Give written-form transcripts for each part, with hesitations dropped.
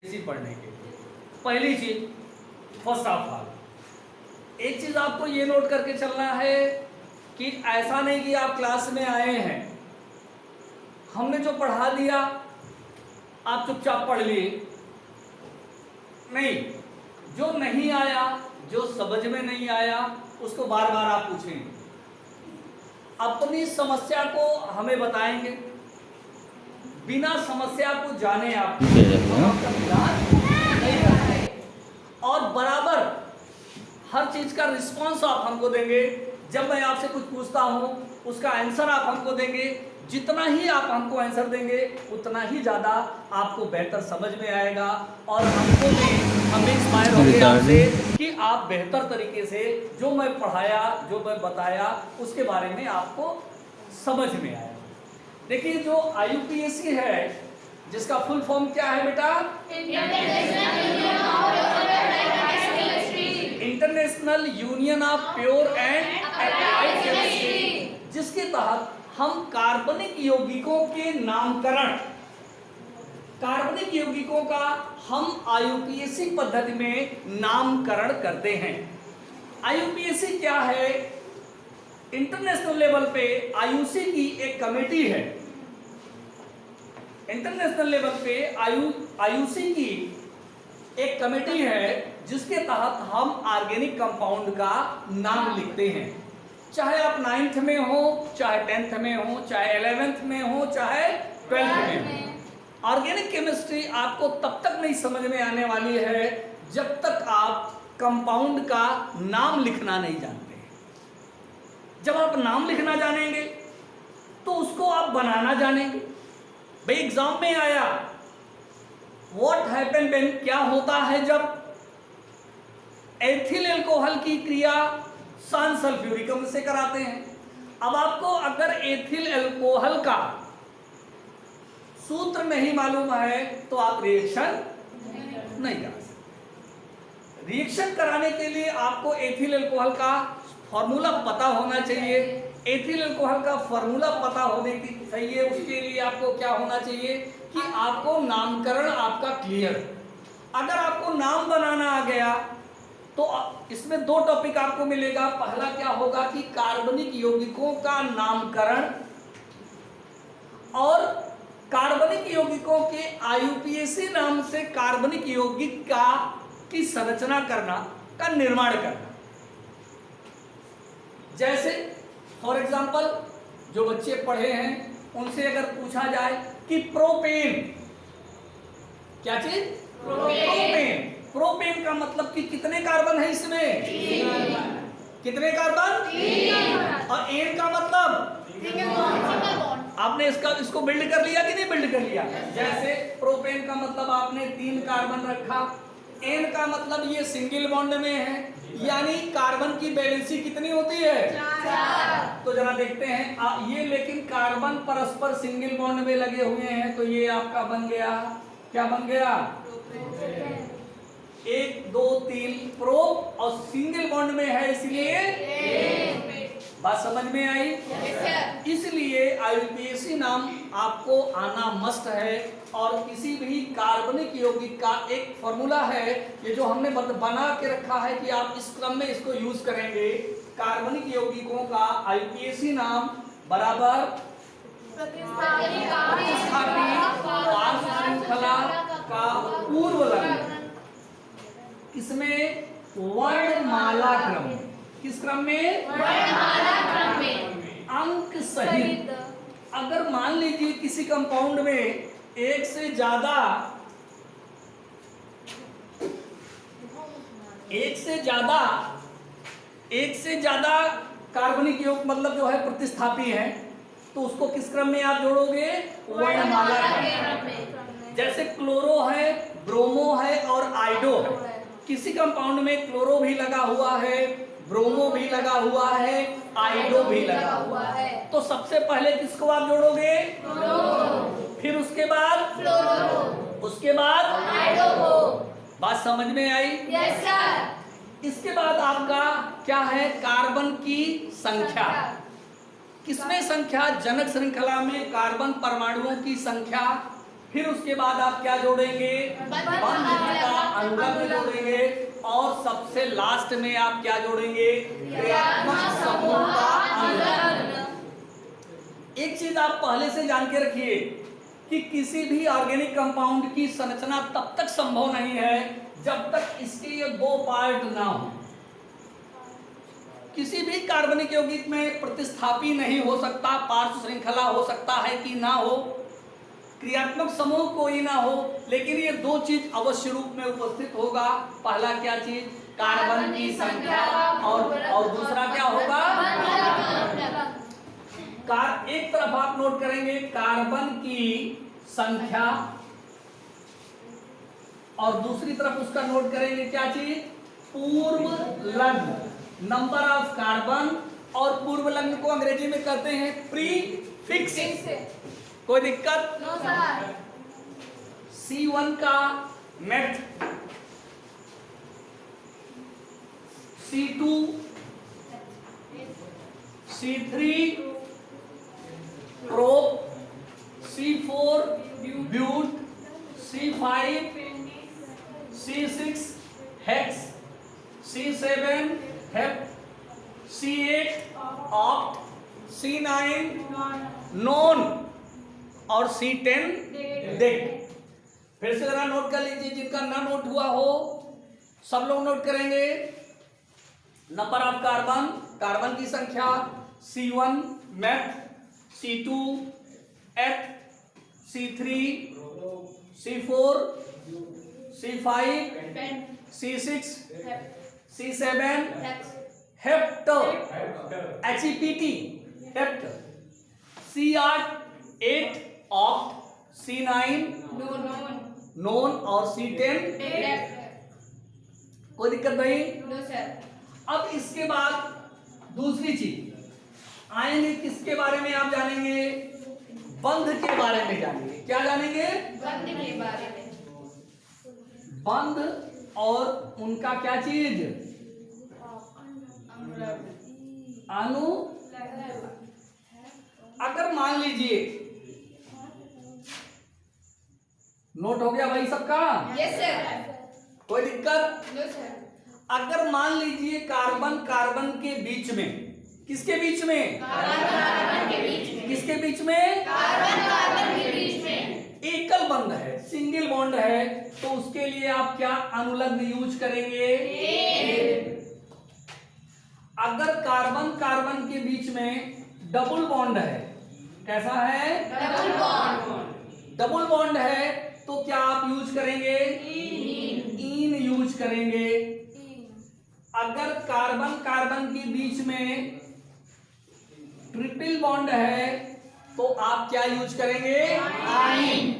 इसी पढ़ने के लिए पहली चीज फर्स्ट ऑफ ऑल एक चीज आपको ये नोट करके चलना है कि ऐसा नहीं कि आप क्लास में आए हैं, हमने जो पढ़ा दिया आप चुपचाप पढ़ लिए, नहीं, जो नहीं आया, जो समझ में नहीं आया उसको बार बार आप पूछेंगे, अपनी समस्या को हमें बताएंगे, बिना समस्या को जाने आप और बराबर हर चीज का रिस्पांस आप हमको देंगे। जब मैं आपसे कुछ पूछता हूं उसका आंसर आप हमको देंगे, जितना ही आप हमको आंसर देंगे उतना ही ज़्यादा आपको बेहतर समझ में आएगा और हमको भी हम इंस्पायर होंगे आपसे कि आप बेहतर तरीके से जो मैं पढ़ाया, जो मैं बताया उसके बारे में आपको समझ में आएगा। देखिए जो IUPAC है जिसका फुल फॉर्म क्या है बेटा? International union of pure and applied chemistry, जिसके तहत हम कार्बनिक यौगिकों के नामकरण, कार्बनिक यौगिकों का हम IUPAC पद्धति में नामकरण करते हैं। IUPAC क्या है? इंटरनेशनल लेवल पे IUC की एक कमेटी है, इंटरनेशनल लेवल पे IUC की एक कमेटी है जिसके तहत हम ऑर्गेनिक कंपाउंड का नाम लिखते हैं। चाहे आप 9th में हो, चाहे 10th में हो, चाहे 11th में हो, चाहे 12th में हो। ऑर्गेनिक केमिस्ट्री आपको तब तक नहीं समझ में आने वाली है जब तक आप कंपाउंड का नाम लिखना नहीं जानते। जब आप नाम लिखना जानेंगे तो उसको आप बनाना जानेंगे। भाई एग्जाम में आया व्हाट हैपन व्हेन, क्या होता है जब एथिल अल्कोहल की क्रिया सान सल्फ्यूरिक एसिड से कराते हैं। अब आपको अगर एथिल अल्कोहल का सूत्र नहीं मालूम है तो आप रिएक्शन नहीं करा सकते। रिएक्शन कराने के लिए आपको एथिल अल्कोहल का फॉर्मूला पता होना चाहिए। एथिल अल्कोहल का फॉर्मूला पता होने की चाहिए, उसके लिए आपको क्या होना चाहिए कि आपको नामकरण आपका क्लियर। अगर आपको नाम बनाना आ गया तो इसमें दो टॉपिक आपको मिलेगा। पहला क्या होगा कि कार्बनिक यौगिकों का नामकरण, और कार्बनिक यौगिकों के IUPAC नाम से कार्बनिक यौगिक का की संरचना करना, का निर्माण करना। जैसे फॉर एग्जाम्पल जो बच्चे पढ़े हैं उनसे अगर पूछा जाए कि प्रोपेन, क्या चीज? प्रोपेन। प्रोपेन का मतलब कि कितने कार्बन है इसमें? 3। कितने कार्बन? और एन का मतलब आपने इसको बिल्ड कर लिया कि नहीं बिल्ड कर लिया? जैसे प्रोपेन का मतलब आपने 3 कार्बन रखा, एन का मतलब ये सिंगल बॉन्ड में है, यानी कार्बन की वैलेंसी कितनी होती है? 4। तो जरा देखते हैं ये, लेकिन कार्बन परस्पर सिंगल बॉन्ड में लगे हुए हैं तो ये आपका बन गया, क्या बन गया? 1 2 3 प्रो, और सिंगल बॉन्ड में है इसलिए बात समझ में आई? इसलिए IUPAC नाम आपको आना मस्ट है। और किसी भी कार्बनिक यौगिक का एक फॉर्मूला है, ये जो हमने बना के रखा है कि आप इस क्रम में इसको यूज करेंगे। कार्बनिक यौगिकों का IUPAC नाम बराबर प्रतिस्थापी पार्श्व श्रृंखला का पूर्व लग्न, किसमें? वर्णमाला क्रम। किस क्रम में? वर्णमाला क्रम में, अंक सहित। अगर मान लीजिए किसी कंपाउंड में एक से ज्यादा कार्बनिक यौगिक मतलब जो है प्रतिस्थापी है, तो उसको किस क्रम में आप जोड़ोगे? वर्णमाला क्रम में। जैसे क्लोरो है, ब्रोमो है और आइडो है। किसी कंपाउंड में क्लोरो भी लगा हुआ है, ब्रोमो भी लगा हुआ है, आइडो भी लगा हुआ है, तो सबसे पहले किसको आप जोड़ोगे? क्लोरो। फिर उसके बाद फ्लोरो, उसके बाद आइडो को। बात समझ में आई? Yes sir. इसके बाद आपका क्या है? कार्बन की संख्या। किसमें संख्या? जनक श्रृंखला में कार्बन परमाणुओं की संख्या फिर उसके बाद आप क्या जोड़ेंगे, बंध का अनुलग्न जोड़ेंगे, और सबसे लास्ट में आप क्या जोड़ेंगे, क्रियात्मक समूह का अनुलग्न। एक चीज आप पहले से जान के रखिए कि किसी भी ऑर्गेनिक कंपाउंड की संरचना तब तक संभव नहीं है जब तक इसके ये दो पार्ट ना हो। किसी भी कार्बनिक यौगिक में प्रतिस्थापी नहीं हो सकता, पार्श्व श्रृंखला हो सकता है कि ना हो, क्रियात्मक समूह कोई ना हो, लेकिन ये दो चीज अवश्य रूप में उपस्थित होगा। पहला क्या चीज, कार्बन की संख्या, और दूसरा क्या होगा, एक तरफ आप नोट करेंगे कार्बन की संख्या, और दूसरी तरफ उसका नोट करेंगे क्या चीज, पूर्व लग्न, नंबर ऑफ कार्बन, और पूर्व लग्न को अंग्रेजी में कहते हैं प्रीफिक्स। कोई दिक्कत? No sir. C1 का meth, C2, C3 prop, C4 but, C5 C6 hex, C7 hep, C8 oct, C9 non, और C10 डेक। फिर से जरा नोट कर लीजिए, जिनका ना नोट हुआ हो सब लोग नोट करेंगे। नंबर ऑफ कार्बन, कार्बन की संख्या, C1 मेथ, C2 एथ, C3 C4 C5 C6 C7 hept, HEPT hept, C8 oct, C9 non, और C10 कोई दिक्कत नहीं? No sir. अब इसके बाद दूसरी चीज आएंगे, किसके बारे में आप जानेंगे, बंध के बारे में जानेंगे। क्या जानेंगे? बंध के बारे में। बंध और उनका क्या चीज, अनु। अगर मान लीजिए, नोट हो गया भाई सबका? Yes sir. कोई दिक्कत? No sir. अगर मान लीजिए कार्बन कार्बन के बीच में, किसके बीच में, कार्बन के बीच में, किसके बीच में, कार्बन के बीच में एकल बंध है, सिंगल बॉन्ड है, तो उसके लिए आप क्या अनुलग्न यूज करेंगे, अगर कार्बन कार्बन के बीच में डबल बॉन्ड है, कैसा है, डबल बॉन्ड, डबल बॉन्ड है, तो क्या आप यूज करेंगे, इन यूज करेंगे। अगर कार्बन कार्बन के बीच में ट्रिपल बॉन्ड है तो आप क्या यूज करेंगे, आइन।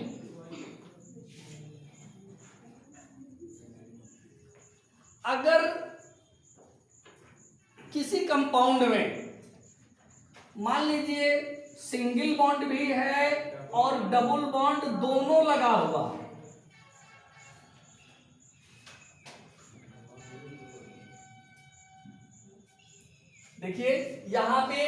अगर किसी कंपाउंड में मान लीजिए सिंगल बॉन्ड भी है और डबल बॉन्ड दोनों लगा हुआ, देखिए यहां पे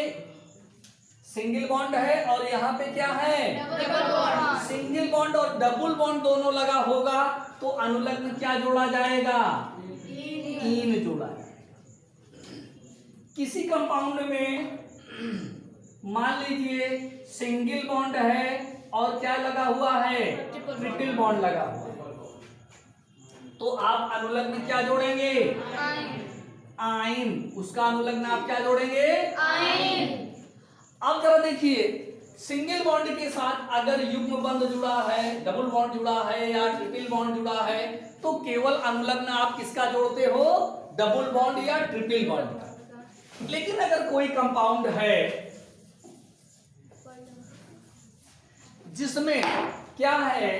सिंगल बॉन्ड है और यहाँ पे क्या है, डबल बॉन्ड। सिंगल बॉन्ड और डबल बॉन्ड दोनों लगा होगा तो अनुलग्न क्या जोड़ा जाएगा, इन जोड़ा जाएगा। किसी कंपाउंड में मान लीजिए सिंगल बॉन्ड है और क्या लगा हुआ है, ट्रिपल बॉन्ड लगा हुआ है, तो आप अनुलग्न क्या जोड़ेंगे, आइन। उसका अनुलग्न आप क्या जोड़ेंगे, आइन। अब जरा देखिए सिंगल बॉन्ड के साथ अगर युग्म बंध जुड़ा है, डबल बॉन्ड जुड़ा है या ट्रिपल बॉन्ड जुड़ा है, तो केवल अनुलग्न आप किसका जोड़ते हो, डबल बॉन्ड या ट्रिपल बॉन्ड का। लेकिन अगर कोई कंपाउंड है जिसमें क्या है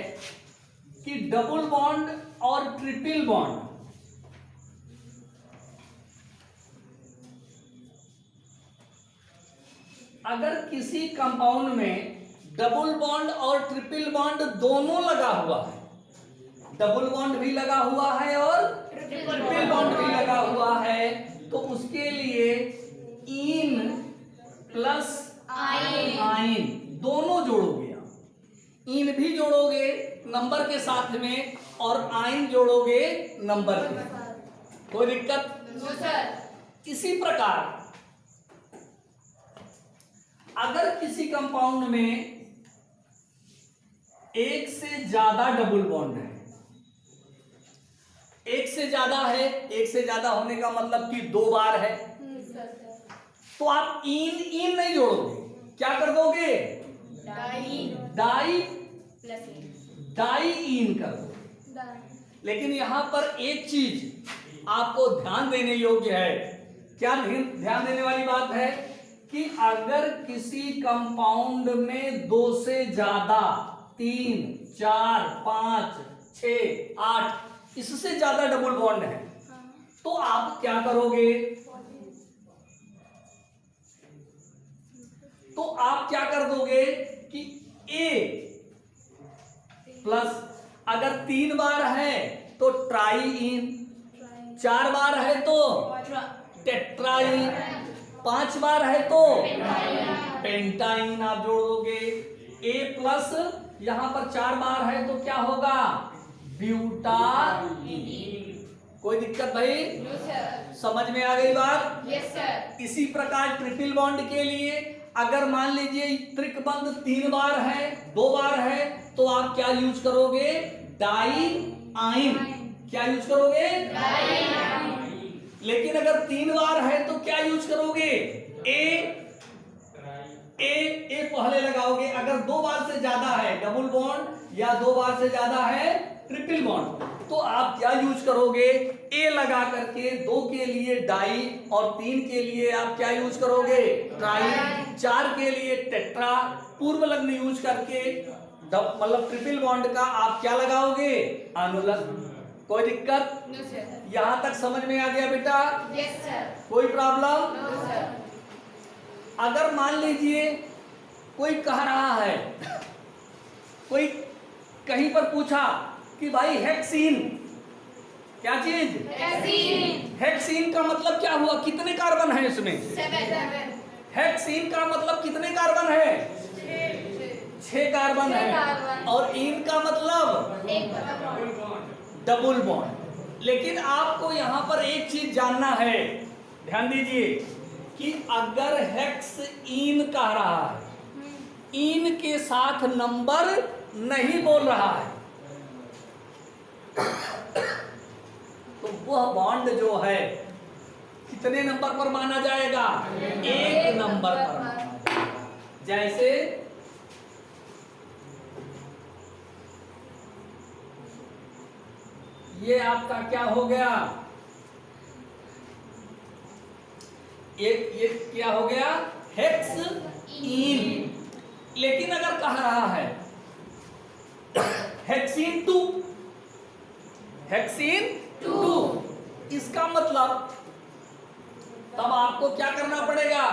कि डबल बॉन्ड और ट्रिपल बॉन्ड, अगर किसी कंपाउंड में डबल बॉन्ड और ट्रिपल बॉन्ड दोनों लगा हुआ है, डबल बॉन्ड भी लगा हुआ है और ट्रिपल बॉन्ड भी लगा हुआ है, तो उसके लिए इन प्लस आइन दोनों जोड़ोगे आप। इन भी जोड़ोगे नंबर के साथ में और आइन जोड़ोगे नंबर के, कोई दिक्कत? No sir. इसी प्रकार अगर किसी कंपाउंड में एक से ज्यादा डबल बॉन्ड है, एक से ज्यादा है, एक से ज्यादा होने का मतलब कि 2 बार है, तो आप इन नहीं जोड़ोगे, क्या कर दोगे? डाई इन कर दो। लेकिन यहां पर एक चीज आपको ध्यान देने योग्य है, क्या ध्यान देने वाली बात है कि अगर किसी कंपाउंड में 2 से ज्यादा, 3, 4, 5, 6, 8 इससे ज्यादा डबल बॉन्ड है, तो आप क्या करोगे? तो आप क्या कर दोगे कि A प्लस, अगर 3 बार है तो ट्राईइन, 4 बार है तो टेट्राइन, 5 बार है तो पेंटाइन आप जोड़ दोगे। A प्लस यहां पर 4 बार है तो क्या होगा? ब्यूटाइन। कोई दिक्कत भाई? No sir. समझ में आ गई बात? Yes sir. इसी प्रकार ट्रिपल बॉन्ड के लिए अगर मान लीजिए त्रिकबंध 3 बार है, 2 बार है, तो आप क्या यूज करोगे? डाईआइन। क्या यूज करोगे? डाईआइन। लेकिन अगर 3 बार है तो क्या यूज करोगे? ए पहले लगाओगे। अगर 2 बार से ज्यादा है डबल बॉन्ड या 2 बार से ज्यादा है ट्रिपल बॉन्ड, तो आप क्या यूज करोगे? ए लगा करके 2 के लिए डाई और 3 के लिए आप क्या यूज करोगे? ट्राई, 4 के लिए टेट्रा, पूर्व लग्न यूज करके मतलब ट्रिपल बॉन्ड का आप क्या लगाओगे? अनुलग्न। कोई दिक्कत? No sir. यहां तक समझ में आ गया बेटा? Yes sir. कोई प्रॉब्लम? No sir. अगर मान लीजिए कोई कह रहा है, कोई कहीं पर पूछा कि भाई हेक्सीन, क्या चीज? हेक्सीन का मतलब क्या हुआ? कितने कार्बन है इसमें? 7। हेक्सीन का मतलब कितने कार्बन है? 6 कार्बन है। और इन का मतलब डबल बॉन्ड। लेकिन आपको यहां पर एक चीज जानना है, ध्यान दीजिए कि अगर हेक्स इन कह रहा है, इन के साथ नंबर नहीं बोल रहा है, तो वह बॉन्ड जो है कितने नंबर पर माना जाएगा? 1 नंबर पर माना जाएगा। जैसे ये आपका क्या हो गया? ये क्या हो गया? हेक्स इन। लेकिन अगर कह रहा है हेक्सीन 2, हेक्सीन 2, इसका मतलब तब आपको क्या करना पड़ेगा?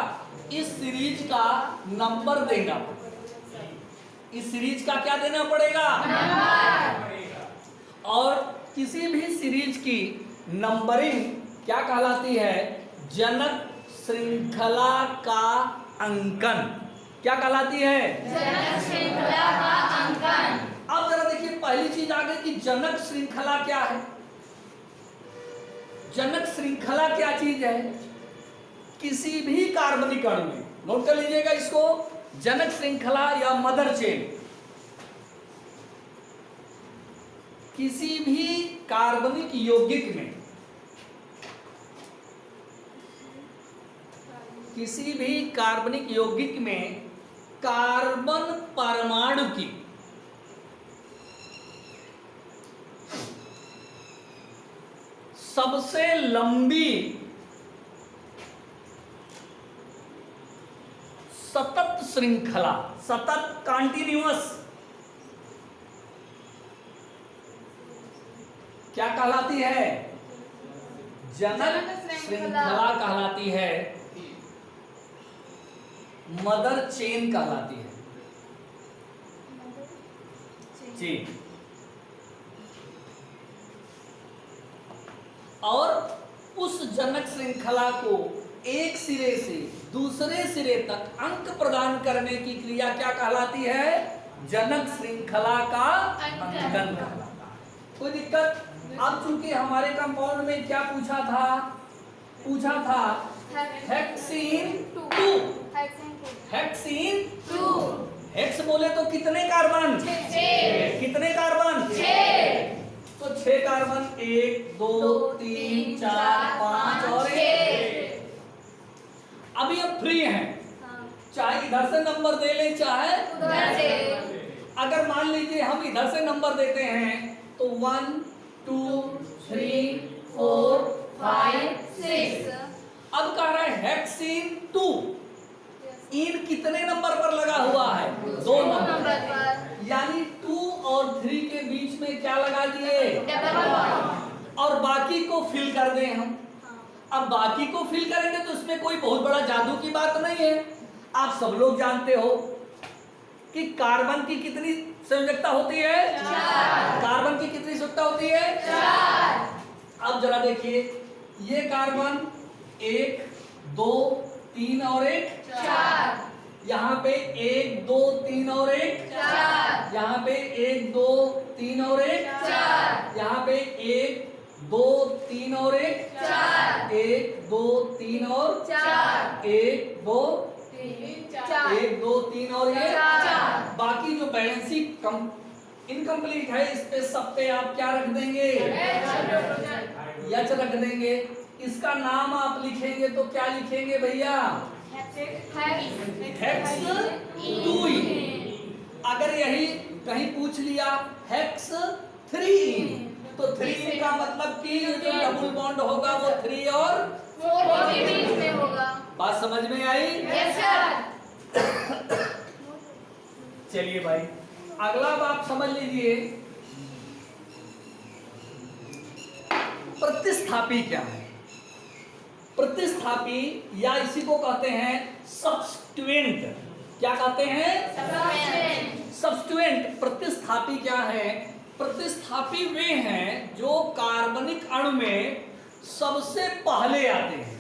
इस सीरीज का नंबर देना पड़ेगा। इस सीरीज का क्या देना पड़ेगा? नंबर। और किसी भी सीरीज की नंबरिंग क्या कहलाती है? जनक श्रृंखला का अंकन। क्या कहलाती है? जनक श्रृंखला का अंकन। अब जरा देखिए, पहली चीज आ गई कि जनक श्रृंखला क्या है। जनक श्रृंखला क्या चीज है? किसी भी कार्बनिक अणु में, नोट कर लीजिएगा इसको, जनक श्रृंखला या मदर चेन, किसी भी कार्बनिक यौगिक में, किसी भी कार्बनिक यौगिक में कार्बन परमाणु की सबसे लंबी सतत श्रृंखला, सतत कंटिन्यूअस, क्या कहलाती है? जनक श्रृंखला कहलाती है, मदर चेन कहलाती है जी। और उस जनक श्रृंखला को एक सिरे से दूसरे सिरे तक अंक प्रदान करने की क्रिया क्या कहलाती है? जनक श्रृंखला का अंकन। अंकन कहलाता है। कोई दिक्कत? अब चूंकि हमारे कंपाउंड में क्या पूछा था हेक्सीन 2। हेक्सीन 2। हेक्स बोले तो कितने कार्बन? 6। कितने कार्बन? 6। तो 6 कार्बन, 1 2 3 4 5 और 1। अभी हम फ्री हैं, चाहे इधर से नंबर दे लें चाहे उधर से। अगर मान लीजिए हम इधर से नंबर देते हैं तो 1 2 3 4 5 6। अब कह रहा है हेक्सीन 2 इन कितने नंबर पर लगा हुआ है? 2 नंबर पर। यानी 2 और 3 के बीच में क्या लगा दिए? Double bond. और बाकी को फिल कर दें हम। अब बाकी को फिल करेंगे तो इसमें कोई बहुत बड़ा जादू की बात नहीं है। आप सब लोग जानते हो कि कार्बन की कितनी संयोजकता होती है? 4। कार्बन की कितनी संयोजकता होती है? 4। अब जरा देखिए, ये कार्बन 1 2 3 और 1 4। यहाँ पे 1 2 3 और 1 4। यहाँ पे 1 2 3 और 1 4। यहाँ पे 1 2 3 और 1 4। 1 2 3 और 4। 1 2 4। 1 2 3 और 1। 4। बाकी जो बैलेंसिंग इनकम्प्लीट है इस पे सब पे आप क्या रख देंगे? यच रख देंगे। इसका नाम आप लिखेंगे तो क्या लिखेंगे भैया? हेक्स 2। अगर यही कहीं पूछ लिया हेक्स 3 तो 3 का मतलब कि जो डबल बॉन्ड होगा वो 3 और 4 के बीच में होगा। बात समझ में आई? Yes sir. चलिए भाई, अगला बात समझ लीजिए, प्रतिस्थापी क्या है? प्रतिस्थापी या इसी को कहते हैं सब्स्टिट्यूएंट। क्या कहते हैं? सब्स्टिट्यूएंट। प्रतिस्थापी क्या है? प्रतिस्थापी वे हैं जो कार्बनिक अणु में सबसे पहले आते हैं।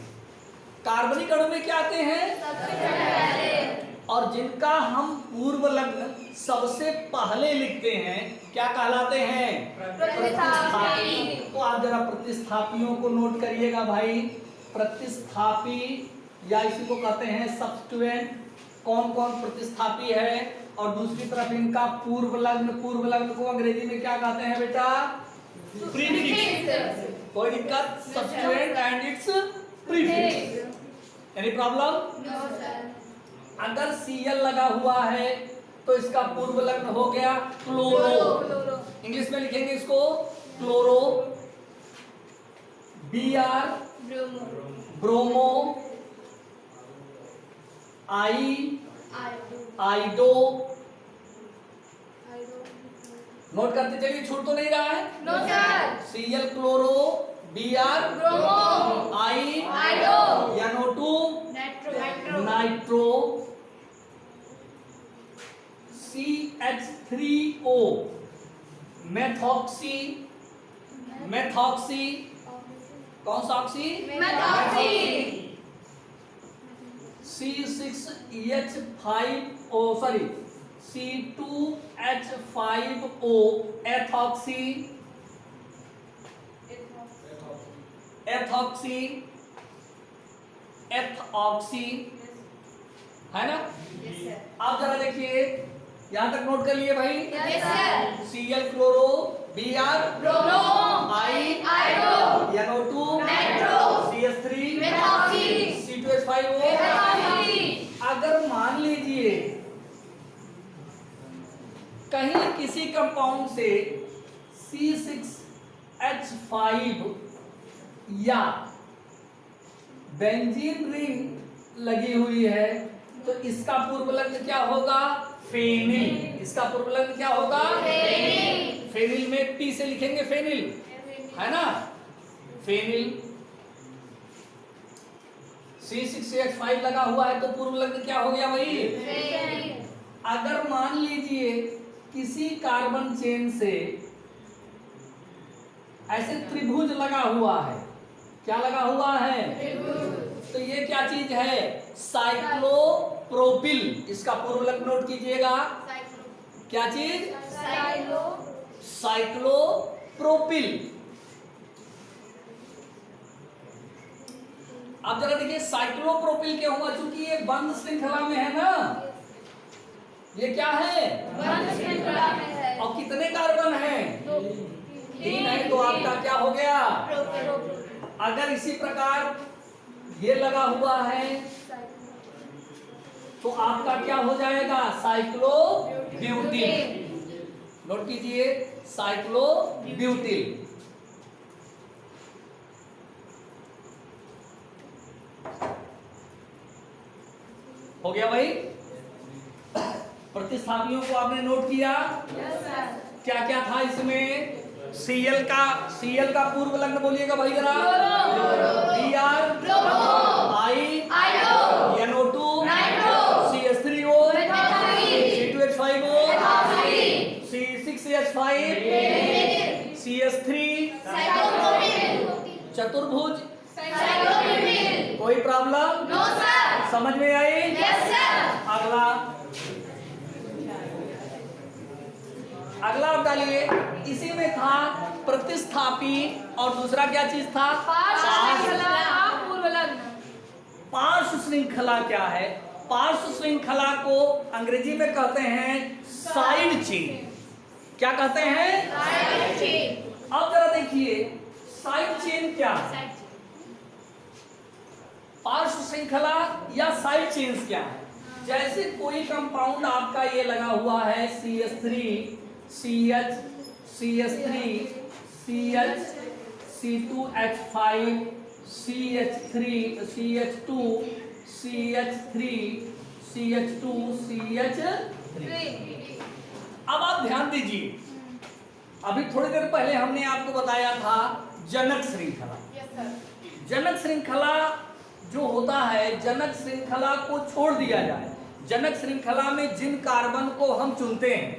कार्बनिक अणु में क्या आते हैं? और जिनका हम पूर्व लग्न सबसे पहले लिखते हैं क्या कहलाते हैं? प्रतिस्थापी। तो आप जरा प्रतिस्थापियों को नोट करिएगा भाई। प्रतिस्थापी या इसी को कहते हैं सब्स्टिट्यूएंट। कौन कौन प्रतिस्थापी है? और दूसरी तरफ इनका पूर्व लग्न को अंग्रेजी में क्या कहते हैं बेटा? प्रीफिक्स। कोई दिक्कत? Substituent and its prefix. Any problem? No sir. अगर Cl लगा हुआ है तो इसका पूर्व लग्न हो गया क्लोरो। इंग्लिश में लिखेंगे इसको क्लोरो। Br bromo. आइडो। नोट करते चलिए, छूट तो नहीं रहा है? No sir. Cl chloro, Br bromo, आइडो, NO2 nitro, CH3O methoxy. कौन सा oxy? Methoxy. C6H5O sorry C2H5O ethoxy. है ना? आप जरा देखिए, यहां तक नोट कर लिए भाई? Yes sir. Cl chloro, Br bromo, आइडो, NO2 nitro, CH3 methoxy, C2H5O। Methoxy. अगर मान लीजिए कहीं किसी कंपाउंड से C6H5 या बेंजीन रिंग लगी हुई है तो इसका पूर्व लग्न क्या होगा? फेनिल। इसका पूर्व लग्न क्या होगा? फेनिल में P से लिखेंगे फेनिल, है ना? फेनिल। C6H5 लगा हुआ है तो पूर्व लग्न क्या हो गया भाई? अगर मान लीजिए किसी कार्बन चेन से ऐसे त्रिभुज लगा हुआ है, क्या लगा हुआ है? तो ये क्या चीज है? साइक्लोप्रोपिल। इसका पूर्व लग्न नोट कीजिएगा। क्या चीज? Silo cyclopropyl. अब जरा देखिए साइक्लोप्रोपिल क्या हुआ, चूंकि ये बंद श्रृंखला में है ना, ये क्या है? बंद श्रृंखला में है। और कितने कार्बन है? 3 है, तो आपका क्या हो गया? अगर इसी प्रकार ये लगा हुआ है तो आपका क्या हो जाएगा? साइक्लोब्यूटिल। नोट कीजिए, साइक्लोब्यूटिल। हो गया भाई? प्रतिस्थापियों को आपने नोट किया? क्या क्या था इसमें? Cl का पूर्व लग्न बोलिएगा भाई जरा। Br I NO2 CH3O C2H5O C6H5 CH3 चतुर्भुज। कोई प्रॉब्लम? समझ में आई? अगला आप डालिए। इसी में था प्रतिस्थापी और दूसरा क्या चीज था? पार्श्व श्रृंखला। क्या है पार्श्व श्रृंखला? को अंग्रेजी में कहते हैं साइड चेन। क्या कहते हैं? अब जरा देखिए साइड चेन क्या है? पार्श्व श्रृंखला या साइड चेन्स क्या है? जैसे कोई कंपाउंड आपका ये लगा हुआ है CH3 CH CH3 CH C2H5 CH3 CH2 CH3 CH2 CH3। अब आप ध्यान दीजिए, अभी थोड़ी देर पहले हमने आपको बताया था जनक श्रृंखला। जनक श्रृंखला जो होता है, जनक श्रृंखला को छोड़ दिया जाए, जनक श्रृंखला में जिन कार्बन को हम चुनते हैं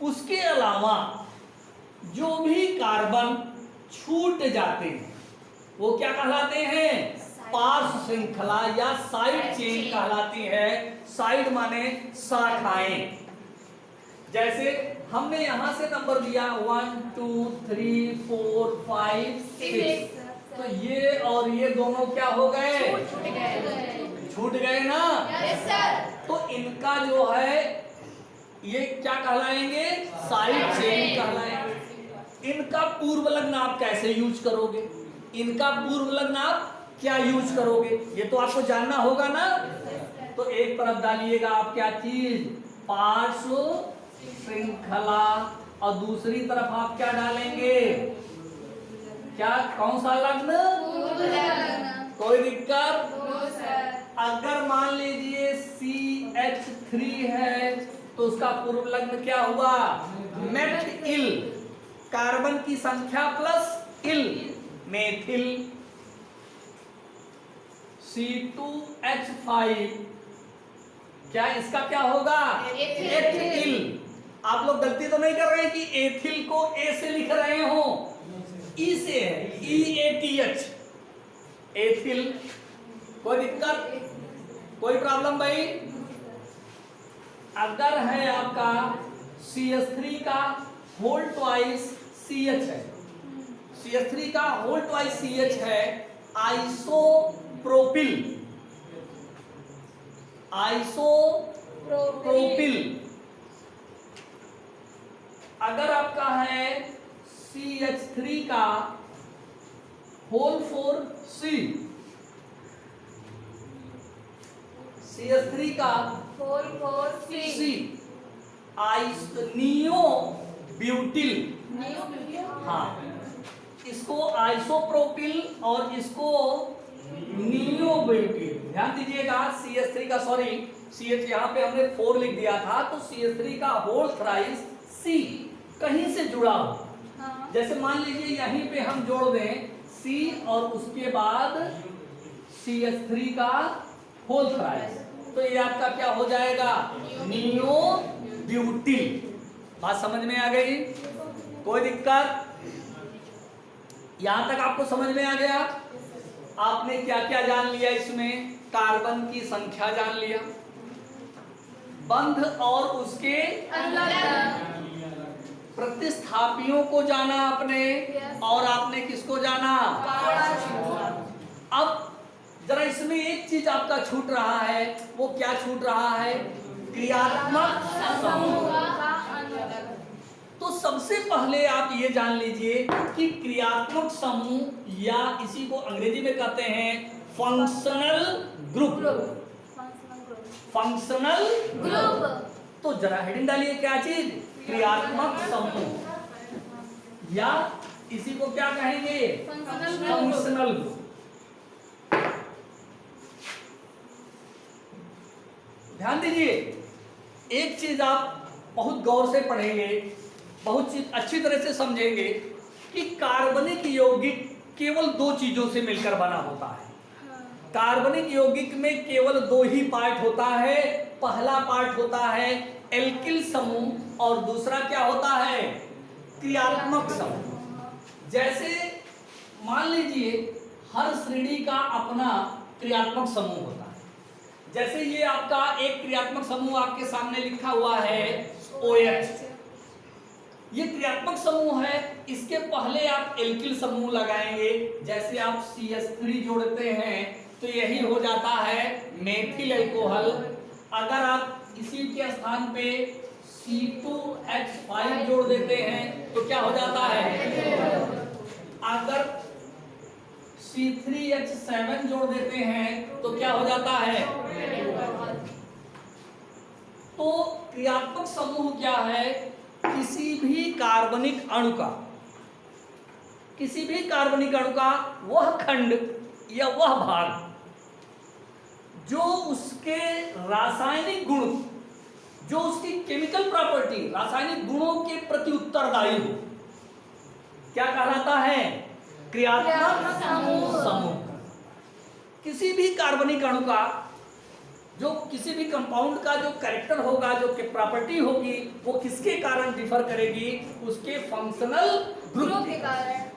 उसके अलावा जो भी कार्बन छूट जाते हैं वो क्या कहलाते हैं? पार्श्व श्रृंखला या साइड चेन कहलाती है। साइड माने शाखाएं। जैसे हमने यहां से नंबर दिया 1 2 3 4 5 6, तो ये और ये दोनों क्या हो गए? छूट गए ना। तो इनका जो है ये क्या कहलाएंगे? साइड चेन कहलाएंगे। इनका पूर्व लग्न आप कैसे यूज करोगे? इनका पूर्व लग्न आप क्या यूज करोगे? ये तो आपको जानना होगा ना। तो एक तरफ डालिएगा आप क्या चीज? पार्श्व श्रृंखला, और दूसरी तरफ आप क्या डालेंगे? क्या कौन सा लग्न? कोई दिक्कत? अगर मान लीजिए CH3 है तो उसका पूर्व लग्न क्या हुआ? मेथ इल, कार्बन की संख्या प्लस इल, मेथिल। C2H5 क्या इसका क्या होगा? एथिल। आप लोग गलती तो नहीं कर रहे हैं कि एथिल को ए से लिख रहे हो? ई से है, EATH, एथिल। कोई दिक्कत? कोई प्रॉब्लम भाई? अगर है आपका CH3 का होल ट्वाइस CH है, CH3 का होल ट्वाइस CH है, आइसोप्रोपिल, आइसोप्रोपिल। अगर आपका है CH3 का होल 4 C, CH3 का C, नियो ब्यूटिल। हाँ, इसको आइसोप्रोपिल और इसको नियो ब्यूटिल। ध्यान दीजिएगा CH3 का, सॉरी CH यहाँ पे हमने 4 लिख दिया था, तो CH3 का होल थ्राइस C कहीं से जुड़ा हो। जैसे मान लीजिए यहीं पे हम जोड़ दें C और उसके बाद CH3 का होल थ्राइस, तो ये आपका क्या हो जाएगा? Neo butyl. बात समझ में आ गई? कोई दिक्कत? यहां तक आपको समझ में आ गया? आपने क्या क्या जान लिया इसमें? कार्बन की संख्या जान लिया, बंध और उसके अंदर प्रतिस्थापियों को जाना आपने, और आपने किसको जाना? अब जरा इसमें एक चीज आपका छूट रहा है, वो क्या छूट रहा है? क्रियात्मक समूह। तो सबसे पहले आप ये जान लीजिए कि क्रियात्मक समूह, या इसी को अंग्रेजी में कहते हैं फंक्शनल ग्रुप। Functional group. तो जरा हेडिंग डालिए, क्या चीज? क्रियात्मक समूह, या इसी को क्या कहेंगे? Functional group. ध्यान दीजिए, एक चीज आप बहुत गौर से पढ़ेंगे, बहुत चीज अच्छी तरह से समझेंगे कि कार्बनिक यौगिक केवल दो चीजों से मिलकर बना होता है। कार्बनिक यौगिक में केवल दो ही पार्ट होता है। पहला पार्ट होता है एल्किल समूह, और दूसरा क्या होता है? क्रियात्मक समूह। जैसे मान लीजिए हर श्रेणी का अपना क्रियात्मक समूह होता है। जैसे ये आपका एक क्रियात्मक समूह आपके सामने लिखा हुआ है OH, ये क्रियात्मक समूह है। इसके पहले आप एल्किल समूह लगाएंगे। जैसे आप CH3 जोड़ते हैं तो यही हो जाता है मेथिल अल्कोहल। अगर आप इसी के स्थान पे C2H5 जोड़ देते हैं तो क्या हो जाता है? अगर C3H7 जोड़ देते हैं तो क्या हो जाता है? तो क्रियात्मक समूह क्या है? किसी भी कार्बनिक अणु का वह खंड या वह भाग जो उसके रासायनिक गुण, जो उसकी केमिकल प्रॉपर्टी, रासायनिक गुणों के प्रति उत्तरदायी हो, क्या कहलाता है? क्रियात्मक समूह। किसी भी कार्बनिक अणु का, जो किसी भी कंपाउंड का जो कैरेक्टर होगा, जो प्रॉपर्टी होगी, वो किसके कारण डिफर करेगी? उसके फंक्शनल ग्रुप के कारण।